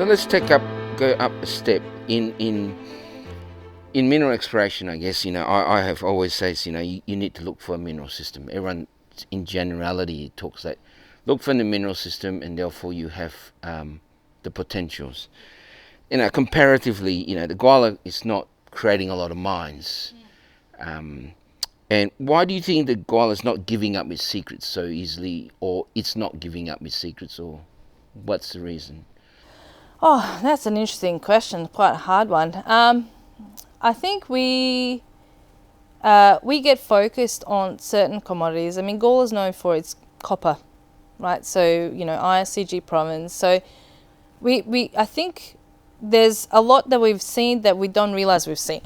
So let's go up a step in mineral exploration. I guess I have always says you need to look for a mineral system. Everyone in generality talks that look for the mineral system, and therefore you have the potentials. Comparatively, the Gwalar is not creating a lot of mines. And why do you think the Gwalar is not giving up its secrets so easily, or it's not giving up its secrets, or what's the reason? Oh, that's an interesting question, quite a hard one. I think we get focused on certain commodities. I mean, Gawler is known for its copper, right? So, ISCG province. So I think there's a lot that we've seen that we don't realize we've seen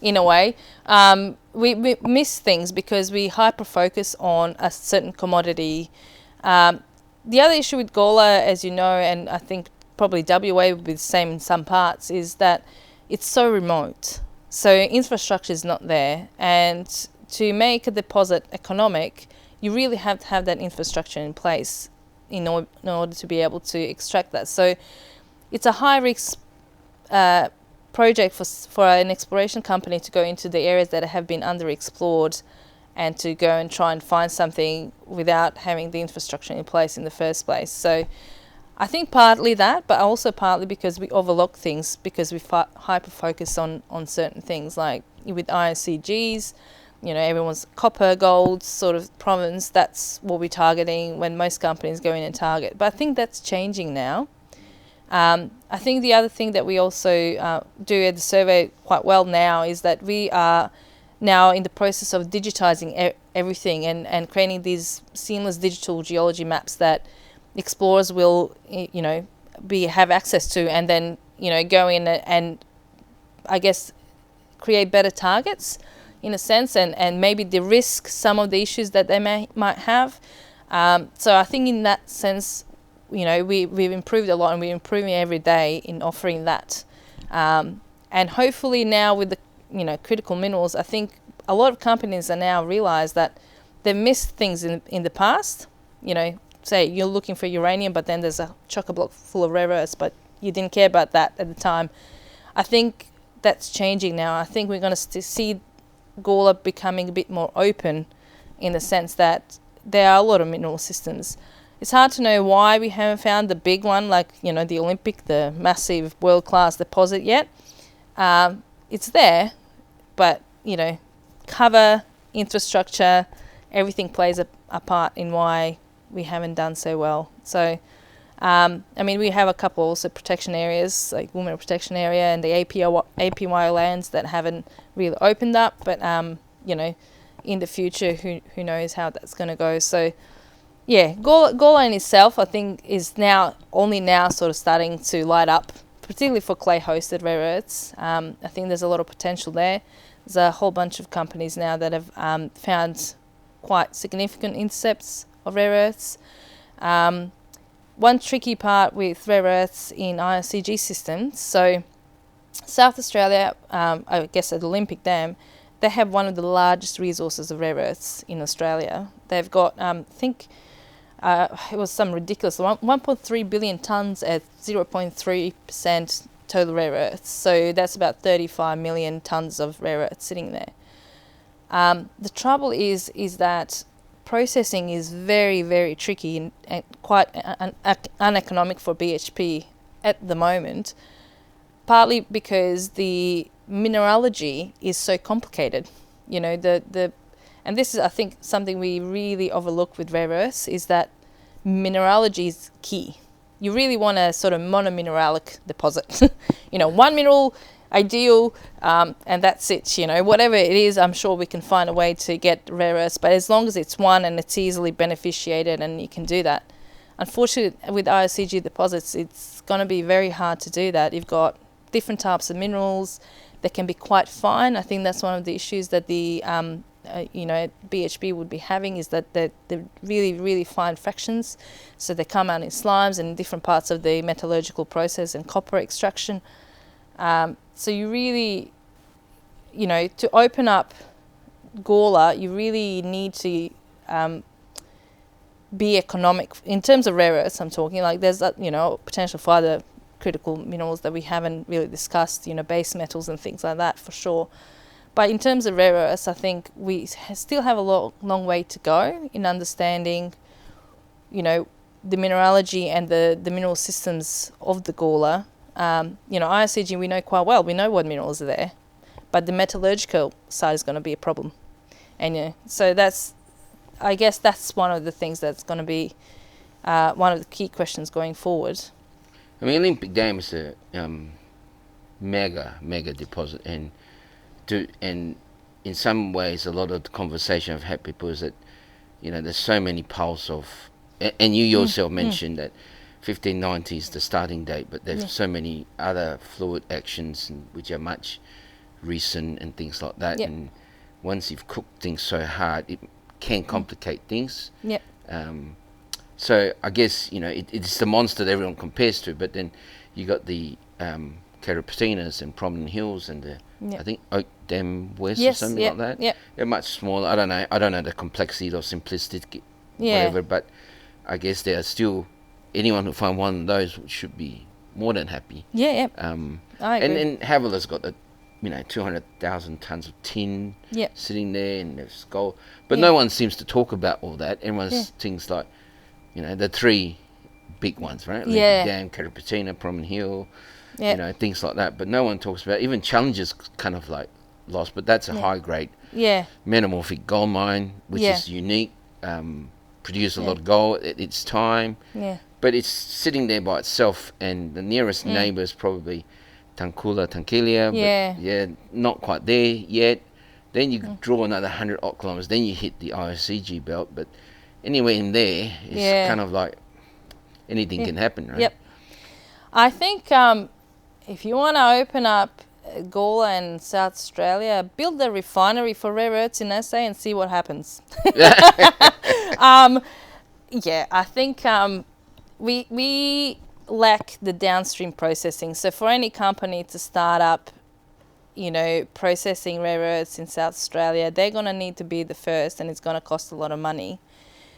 in a way. We miss things because we hyper focus on a certain commodity. The other issue with Gawler, as you know, and I think probably WA would be the same in some parts, is that it's so remote. So infrastructure is not there. And to make a deposit economic, you really have to have that infrastructure in place in order to be able to extract that. So it's a high risk project for an exploration company to go into the areas that have been underexplored and to go and try and find something without having the infrastructure in place in the first place. So I think partly that, but also partly because we overlook things because we hyper focus on certain things, like with ISCGs, everyone's copper, gold sort of province. That's what we're targeting when most companies go in and target. But I think that's changing now. I think the other thing that we also do at the survey quite well now is that we are now in the process of digitizing everything and creating these seamless digital geology maps that explorers will, have access to, and then, go in and I guess create better targets in a sense, and maybe de-risk some of the issues that they might have. So I think in that sense, we've improved a lot, and we're improving every day in offering that. And hopefully now with the, critical minerals, I think a lot of companies are now realize that they've missed things in the past. Say you're looking for uranium, but then there's a chock-a-block full of rare earths, but you didn't care about that at the time. I think that's changing now. I think we're going to see Gawler becoming a bit more open in the sense that there are a lot of mineral systems. It's hard to know why we haven't found the big one, like, the Olympic, the massive world-class deposit yet. It's there, but, cover, infrastructure, everything plays a part in why we haven't done so well. So, we have a couple also protection areas, like Woomera Protection Area and the APY lands that haven't really opened up, but, in the future, who knows how that's going to go. So, yeah, Gawler in itself, I think, is only now sort of starting to light up, particularly for clay-hosted rare earths. I think there's a lot of potential there. There's a whole bunch of companies now that have found quite significant intercepts of rare earths. One tricky part with rare earths in ISCG systems, so South Australia, I guess at Olympic Dam, they have one of the largest resources of rare earths in Australia. They've got, I think, it was some ridiculous 1.3 billion tonnes at 0.3% total rare earths. So that's about 35 million tonnes of rare earths sitting there. The trouble is that processing is very, very tricky and quite uneconomic for BHP at the moment, partly because the mineralogy is so complicated. And this is, I think, something we really overlook with rare earths, is that mineralogy is key. You really want a sort of monomineralic deposit. One mineral, ideal, and that's it. Whatever it is, I'm sure we can find a way to get rare earths, but as long as it's one and it's easily beneficiated and you can do that. Unfortunately, with ISCG deposits, it's going to be very hard to do that. You've got different types of minerals that can be quite fine. I think that's one of the issues that the BHP would be having, is that they're really, really fine fractions. So they come out in slimes and different parts of the metallurgical process and copper extraction. So you really, to open up Gawler, you really need to be economic in terms of rare earths. I'm talking like there's potential for other critical minerals that we haven't really discussed, base metals and things like that for sure. But in terms of rare earths, I think we still have a long way to go in understanding, the mineralogy and the mineral systems of the Gawler. IOCG we know quite well. We know what minerals are there, but the metallurgical side is going to be a problem. And so I guess that's one of the things that's going to be one of the key questions going forward. I mean, Olympic Dam is a mega deposit, and in some ways, a lot of the conversation I've had people is that, there's so many piles of, and you yourself mentioned that 1590 is the starting date, but there's so many other fluid actions which are much recent and things like that. And once you've cooked things so hard, it can complicate things. So I guess it's the monster that everyone compares to, but then you got the Carrapatinas and Prominent Hills and the I think Oak Dam West or something like that. They're much smaller. I don't know the complexity or simplicity, whatever. But I guess there are still anyone who find one of those should be more than happy. I agree. And Havela's got the 200,000 tons of tin sitting there, and there's gold. But no one seems to talk about all that. Everyone's things like the three big ones, right? Olympic Dam, Carrapatina, Prominent Hill. Things like that, but no one talks about even Challenger's kind of like lost, but that's a high grade metamorphic gold mine, which is unique, produced a lot of gold at its time, but it's sitting there by itself, and the nearest neighbour is probably Tunkilia, but not quite there yet. Then you draw another 100 odd kilometres, then you hit the IOCG belt, but anywhere in there, it's kind of like anything can happen, right? I think if you want to open up Gawler in South Australia, build a refinery for rare earths in SA and see what happens. I think we lack the downstream processing. So for any company to start up, processing rare earths in South Australia, they're going to need to be the first, and it's going to cost a lot of money.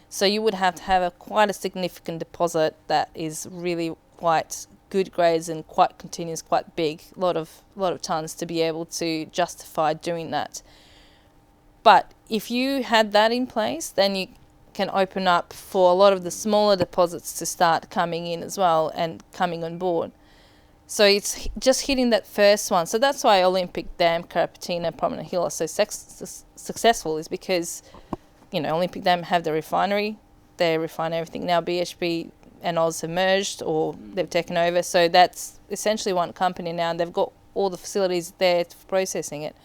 So you would have to have quite a significant deposit that is really quite good grades and quite continuous, quite big, a lot of tons to be able to justify doing that. But if you had that in place, then you can open up for a lot of the smaller deposits to start coming in as well and coming on board. So it's just hitting that first one. So that's why Olympic Dam, Carrapatina, Prominent Hill are so successful, is because Olympic Dam have the refinery, they refine everything. Now BHP and Oz have merged, or they've taken over, so that's essentially one company now, and they've got all the facilities there for processing it.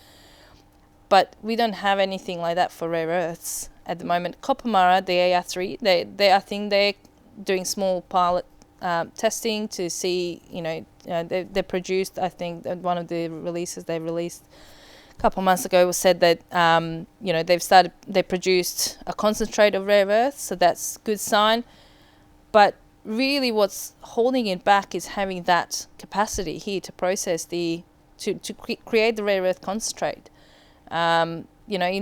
But we don't have anything like that for rare earths at the moment. Copper-Mara, the AR3, they I think they're doing small pilot testing to see, they produced, I think one of the releases they released a couple of months ago said that they produced a concentrate of rare earths, so that's a good sign. But really what's holding it back is having that capacity here to process to create the rare earth concentrate. In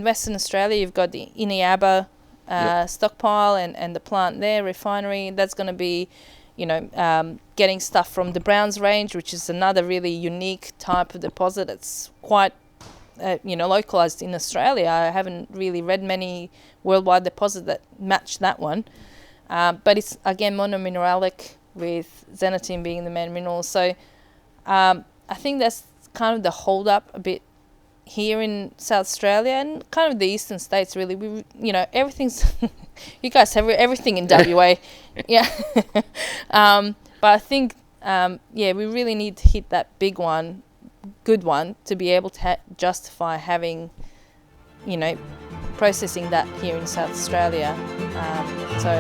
Western Australia you've got the Eneabba stockpile and the plant there, refinery, that's going to be getting stuff from the Browns Range, which is another really unique type of deposit. It's quite localized in Australia. I haven't really read many worldwide deposits that match that one. But it's, again, monomineralic, with xenotime being the main mineral. So I think that's kind of the hold up a bit here in South Australia and kind of the eastern states, really. We, everything's... you guys have everything in WA. But I think, we really need to hit that big one, good one, to be able to justify having, processing that here in South Australia. So